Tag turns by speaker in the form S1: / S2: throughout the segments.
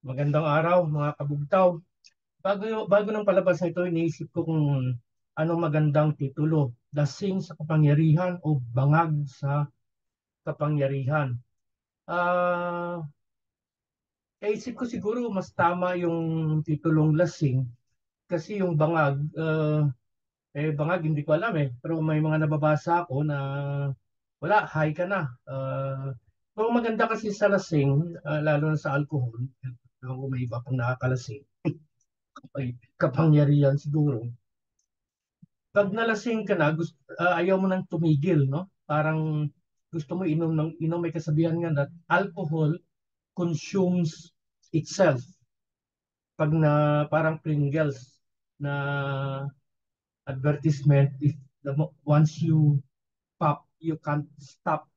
S1: Magandang araw mga kabugtaw. Bago ng palabas na ito, iniisip ko kung anong magandang titulo. Lasing sa kapangyarihan o bangag sa kapangyarihan. Ah, Naisip ko siguro mas tama yung titulong lasing kasi yung bangag, bangag hindi ko alam eh. Pero may mga nababasa ako na wala, high ka na. Pero maganda kasi sa lasing, lalo na sa alcohol, kung may iba pang nakakalasing ay kapangyarihan siguro. Pag nalasing ka na, ayaw mo nang tumigil, no? Parang gusto mo inom ng inom, may kasabihan nga that alcohol consumes itself. Pag na parang Pringles na advertisement, if once you pop, you can't stop.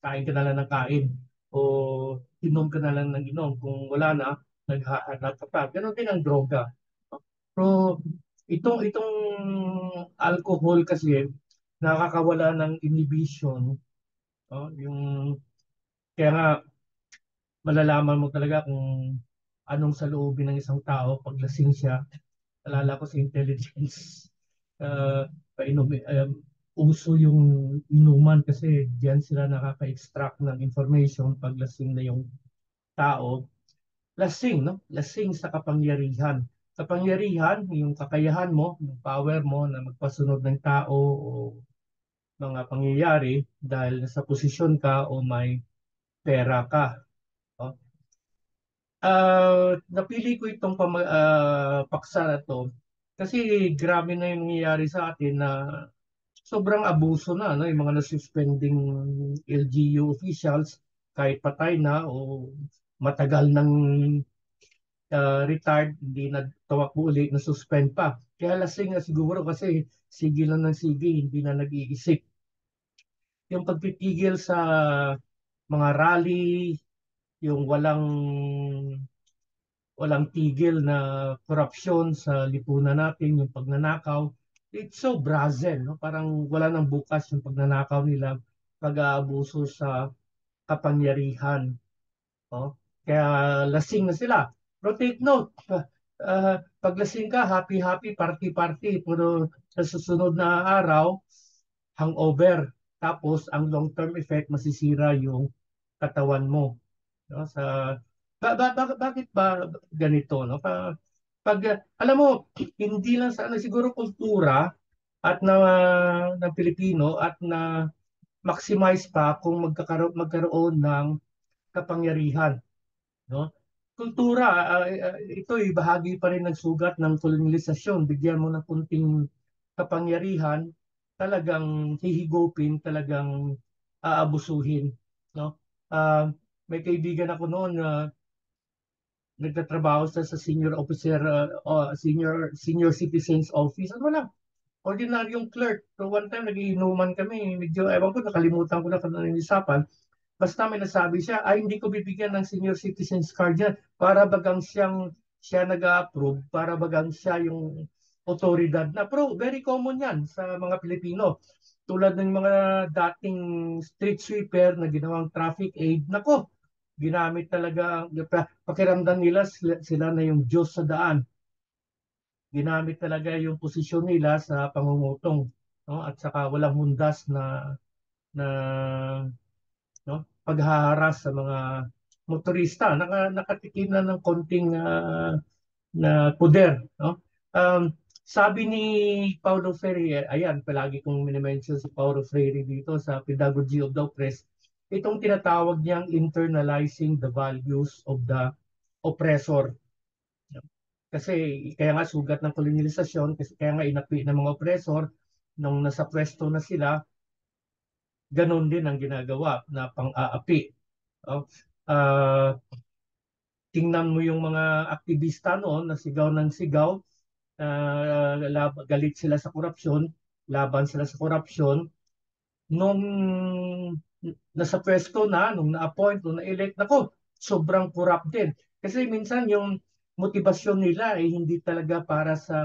S1: Kain ka na lang ng kain o inom ka na lang ng inom. Kung wala na, naghahanap ka pa. Ganon din ang droga. Pero itong alcohol kasi nakakawala ng inhibition, oh, yung kaya nga malalaman mo talaga kung anong saloobin ng isang tao pag lasing siya. Alala ko sa intelligence, painom, uso yung inuman kasi diyan sila nakaka-extract ng information pag lasing na yung tao. Lasing, no? Lasing sa kapangyarihan. Kapangyarihan, yung kakayahan mo, yung power mo na magpasunod ng tao o mga pangyayari dahil nasa posisyon ka o may pera ka. No? Napili ko itong paksa na to kasi grabe na yung nangyayari sa atin na sobrang abuso na, no? Yung mga nasuspending LGU officials kahit patay na o matagal ng retired, hindi nagtawag uli, na-suspend pa. Kaya lasing na siguro kasi sige lang ng sige, hindi na nag-iisip. Yung pagpipigil sa mga rally, yung walang tigil na korupsyon sa lipunan natin, yung pagnanakaw, it's so brazen, no? Parang wala nang bukas yung pagnanakaw nila, pag-aabuso sa kapangyarihan. No? Kaya lasing na sila. Pero take note, pag lasing ka, happy-happy, party-party. Pero sa susunod na araw, hangover. Tapos ang long-term effect, masisira yung katawan mo. No? Bakit ba ganito? No? Alam mo, hindi lang sa ano, siguro kultura at ng Pilipino at na maximize pa kung magkaroon ng kapangyarihan, no? Kultura, ito'y bahagi pa rin ng sugat ng kolonyalisasyon. Bigyan mo ng kunting kapangyarihan, talagang hihigupin, talagang aabusuhin, no? Ah, May kaibigan ako noon na nagtatrabaho sa senior officer, senior citizens office. Ano lang, ordinaryong clerk. So one time nagiinuman kami, medyo ewan ko, nakalimutan ko na kung ano yung usapan. Basta may nasabi siya, ay hindi ko bibigyan ng senior citizens card yan. Para bagang siya nag-approve, para bagang siya yung otoridad na. Pero very common yan sa mga Pilipino. Tulad ng mga dating street sweeper na ginawang traffic aid. Nako, ginamit talaga, pakiramdam nila sila na yung Diyos sa daan. Ginamit talaga yung posisyon nila sa pangungutong. No? At saka walang hundas na no? Paghaharas sa mga motorista, nakatikim na ng konting na puder, no? Sabi ni Paulo Freire, ayan, palagi kong minimension si Paulo Freire dito sa Pedagogy of the Oppressed, itong tinatawag niyang internalizing the values of the oppressor. Kasi kaya nga sugat ng kolonyalisasyon, kasi kaya nga inapi ng mga oppressor, nung nasa pwesto na sila, ganon din ang ginagawa na pang-aapi. Oh, ah, Tingnan mo yung mga aktivista noon na sigaw ng sigaw, galit sila sa korupsyon, laban sila sa korupsyon. Nung nasa pwesto na, nung na-appoint, nung na-elect, nako, sobrang corrupt din. Kasi minsan yung motivasyon nila ay hindi talaga para sa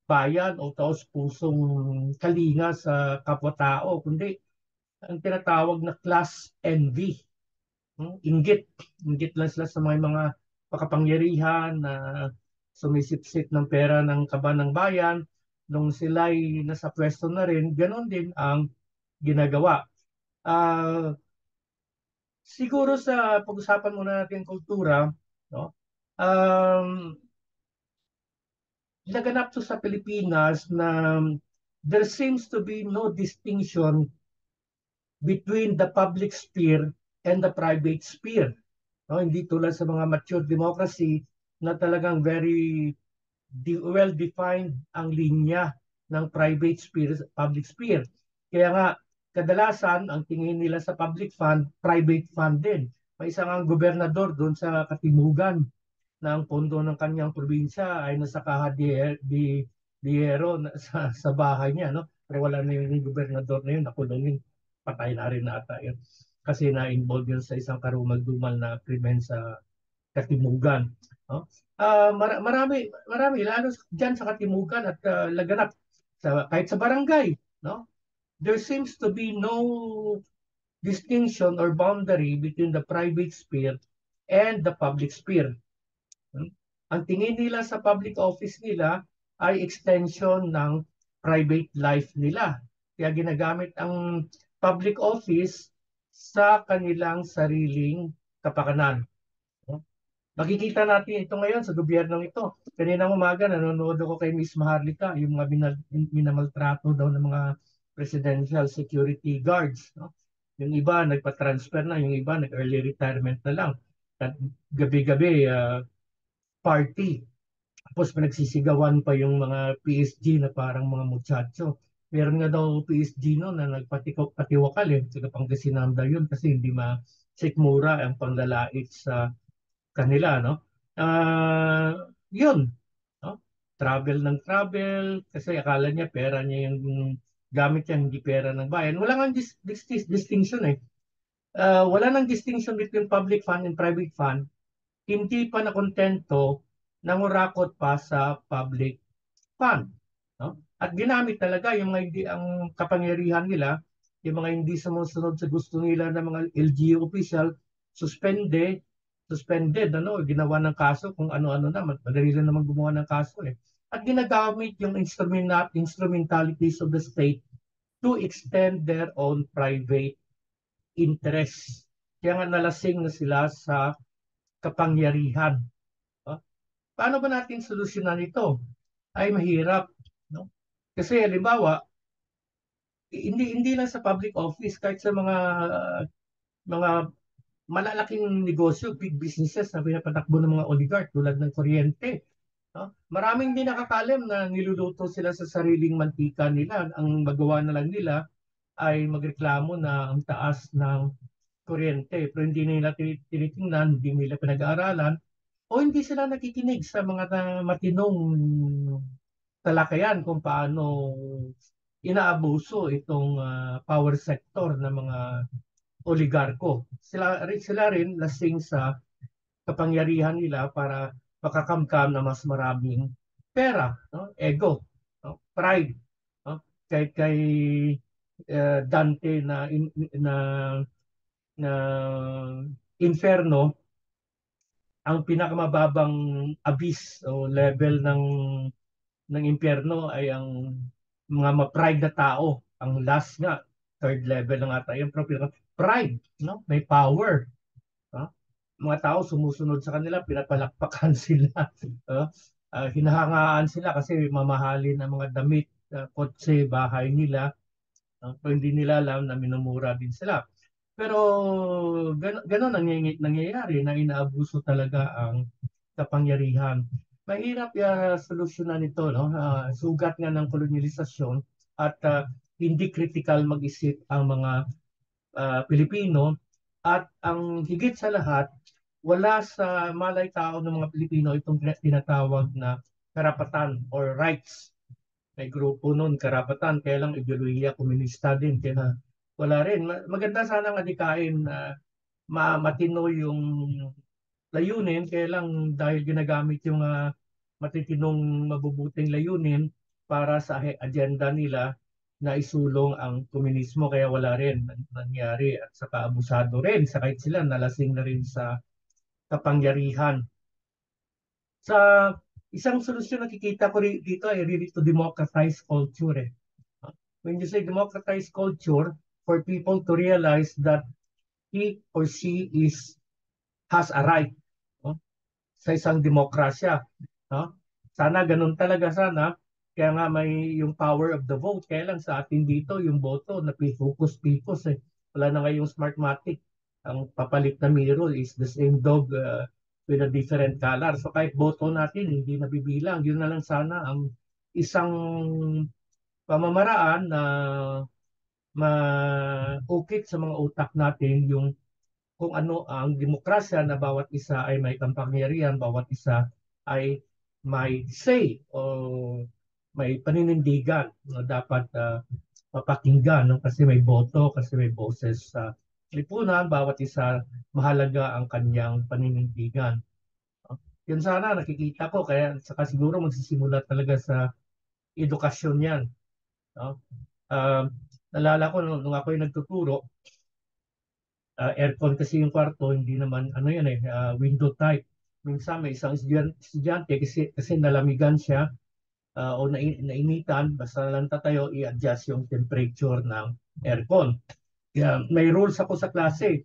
S1: bayan o taos pusong kalinga sa kapwa-tao, kundi ang tinatawag na class envy. Inggit. Inggit lang sila sa mga makapangyarihan na sumisipsip ng pera ng kaban ng bayan. Nung sila'y nasa pwesto na rin, ganon din ang ginagawa. Ah, siguro sa pag-usapan muna natin kultura, no? Um, Naganap to sa Pilipinas na there seems to be no distinction between the public sphere and the private sphere. No, hindi tulad sa mga mature democracy na talagang very well-defined ang linya ng private sphere, public sphere. Kaya nga, kadalasan, ang tingin nila sa public fund, private fund din. May isang ang gobernador doon sa Katimugan na ang pondo ng kanyang probinsya ay nasa Caja de Hierro sa bahay niya. No? Pero wala na yung gobernador na yun, nakulong yun. Patay na rin ata yun. Kasi na-involve yun sa isang karumal-dumal na krimen sa Katimugan. No? Marami, lalo dyan sa Katimugan at laganap, kahit sa barangay. No? There seems to be no distinction or boundary between the private sphere and the public sphere. Ang tingin nila sa public office nila ay extension ng private life nila. Kaya ginagamit ang public office sa kanilang sariling kapakanan. Makikita natin ito ngayon sa gobyernong ito. Kaninang umaga, nanonood ako kay Miss Maharlika, yung mga minamaltrato daw ng mga presidential security guards. No? Yung iba, nagpa-transfer na. Yung iba, nag-early retirement na lang. At gabi-gabi, party. Tapos pinagsisigawan pa yung mga PSG na parang mga muchacho. Meron nga daw PSG no na nagpatiwakal sa Pangasinan daw yun kasi hindi sikmura ang panglalait sa kanila, no? Yun, no? Travel ng travel kasi akala niya pera niya yung gamit niya, hindi pera ng bayan. Wala nang distinction eh. Wala nang distinction between public fund and private fund. Hindi pa nakontento, nangurakot pa sa public fund. No? At ginamit talaga yung mga hindi ang kapangyarihan nila, yung mga hindi sumusunod sa gusto nila ng mga LGU official, suspended, ginawa ng kaso kung ano-ano na, madali lang naman gumawa ng kaso eh. At ginagamit yung instrumentalities of the state to extend their own private interests. Kaya nga nalasing na sila sa kapangyarihan. No? Paano ba natin solusyonan ito? Ay mahirap. No? Kasi halimbawa, hindi lang sa public office, kahit sa mga malalaking negosyo, big businesses na pinapatakbo ng mga oligarch tulad ng kuryente. No? Maraming hindi nakakalam na niluluto sila sa sariling mantika nila. Ang magawa na lang nila ay magreklamo na ang taas ng kuryente. Pero hindi nila tinitingnan, hindi nila pinag-aaralan, o hindi sila nakikinig sa mga matinong talakayan kung paano inaabuso itong power sector ng mga oligarko. Sila rin lasing sa kapangyarihan nila para makakamkam na mas maraming pera, no? Ego, no? Pride, no? Kay Dante na na inferno, ang pinakamababang abyss o level ng impyerno ay ang mga ma-pride na tao. Ang last nga, third level na nga tayo. Pride, no? May power. No? Mga tao sumusunod sa kanila, pinapalakpakan sila. No? Hinahangaan sila kasi mamahalin ang mga damit, kotse, bahay nila. No? Pero hindi nila alam na minumura din sila. Pero gano'n nangyayari na inaabuso talaga ang kapangyarihan. Mahirap solusyonan ito, no? Sugat nga ng kolonyalisasyon at hindi critical mag-isip ang mga Pilipino at ang higit sa lahat, wala sa malay tao ng mga Pilipino itong tinatawag na karapatan or rights. May grupo nun, karapatan, kaya lang ideolohiya komunista din, kaya wala rin. Maganda sana nga adikain na matino yung layunin, kaya lang dahil ginagamit yung matitinong mabubuting layunin para sa agenda nila na isulong ang komunismo, kaya wala rin nangyari at saka abusado rin sa kahit sila nalasing na rin sa kapangyarihan. Sa isang solusyon nakikita ko dito ay really to democratize culture. When you say democratize culture, for people to realize that he or she has a right, no? Sa isang demokrasya. No? Sana ganun talaga sana. Kaya nga may yung power of the vote. Kaya lang sa atin dito, yung boto, napifocus-picos eh. Wala na ngayong smartmatic. Ang papalit na mirror is the same dog with a different color. So kahit boto natin, hindi nabibilang. Yun na lang sana ang isang pamamaraan na maukit sa mga utak natin yung kung ano ang demokrasya na bawat isa ay may kapangyarihan, bawat isa ay may say o may paninindigan na dapat mapakinggan no? Kasi may boto, kasi may boses sa lipunan, bawat isa mahalaga ang kanyang paninindigan. No? Yun sana nakikita ko, kaya saka siguro magsisimula talaga sa edukasyon yan. No? Uh, Nalala ko nung ako yung nagtuturo, aircon kasi yung kwarto, hindi naman ano yan window type. Minsan may isang estudyante kasi nalamigan siya o nainitan, basta lang tatayo, i-adjust yung temperature ng aircon. Kaya may rules ako sa klase.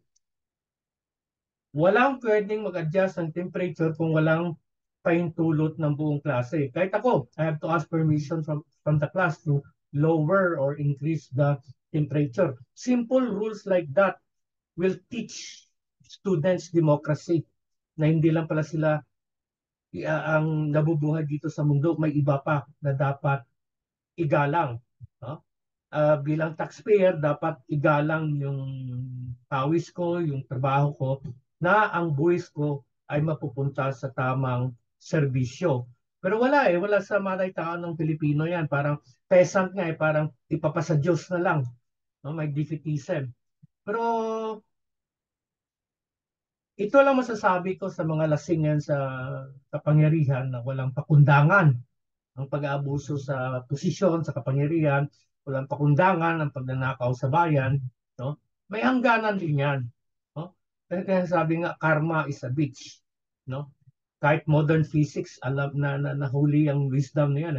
S1: Walang pwedeng mag-adjust ng temperature kung walang pahintulot ng buong klase. Kahit ako, I have to ask permission from the class to lower or increase the temperature. Simple rules like that will teach students democracy na hindi lang pala sila ang nabubuhay dito sa mundo, may iba pa na dapat igalang. No? Bilang taxpayer, dapat igalang yung pawis ko, yung trabaho ko, na ang buwis ko ay mapupunta sa tamang serbisyo. Pero wala sa maraytaan ng Pilipino yan. Parang peasant nga parang ipapasa Diyos na lang. No? May defeatism. Pero ito lang masasabi ko sa mga lasingan sa kapangyarihan na walang pakundangan ang pag-aabuso sa posisyon, sa kapangyarihan, walang pakundangan ang pagnanakaw sa bayan, no? May hangganan din yan, no? Kaya sabi nga karma is a bitch, no? Kahit modern physics alam na nahuli ang wisdom na yan.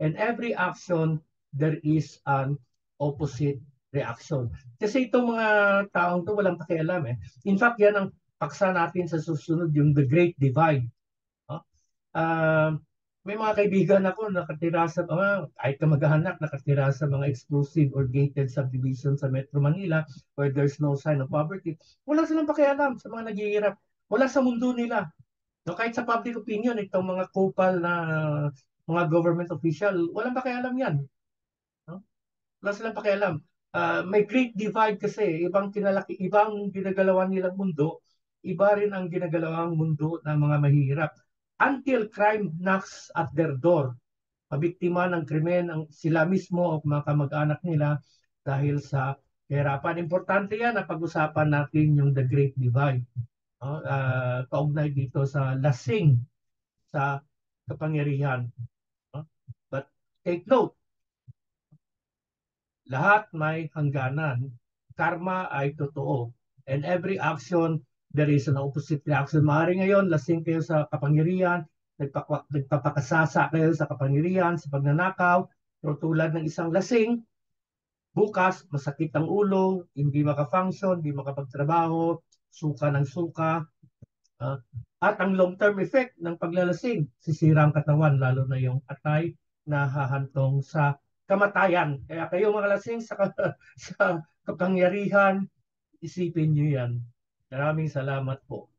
S1: And every action there is an opposite reaction. Kasi itong mga taong to walang pakialam eh. In fact, yan ang paksa natin sa susunod, yung the Great Divide. No? Uh, may mga kaibigan ako nakatira sa kahit kamag-anak nakatira sa mga exclusive or gated subdivision sa Metro Manila where there's no sign of poverty. Wala silang pakialam sa mga naghihirap. Wala sa mundo nila. No, kahit sa public opinion, itong mga kupal na mga government official, walang pakialam yan. No? Wala silang pakialam. May great divide kasi, ibang ginagalawan nilang mundo, iba rin ang ginagalawang mundo ng mga mahihirap. Until crime knocks at their door, mabiktima ng krimen ang sila mismo o mga kamag-anak nila dahil sa kahirapan. Importante yan na pag-usapan natin yung the great divide. Kaugnay dito sa lasing sa kapangyarihan. But take note, lahat may hangganan. Karma ay totoo. And every action, there is an opposite reaction. Maaari ngayon, lasing kayo sa kapangyarihan, nagpapakasasa kayo sa kapangyarihan, sa pagnanakaw, o tulad ng isang lasing, bukas, masakit ang ulo, hindi makafunction, hindi makapagtrabaho, suka ng suka, at ang long-term effect ng paglalasing, sisira ang katawan, lalo na yung atay na hahantong sa kamatayan. Kaya kayo mga lasing sa kapangyarihan, isipin nyo yan. Maraming salamat po.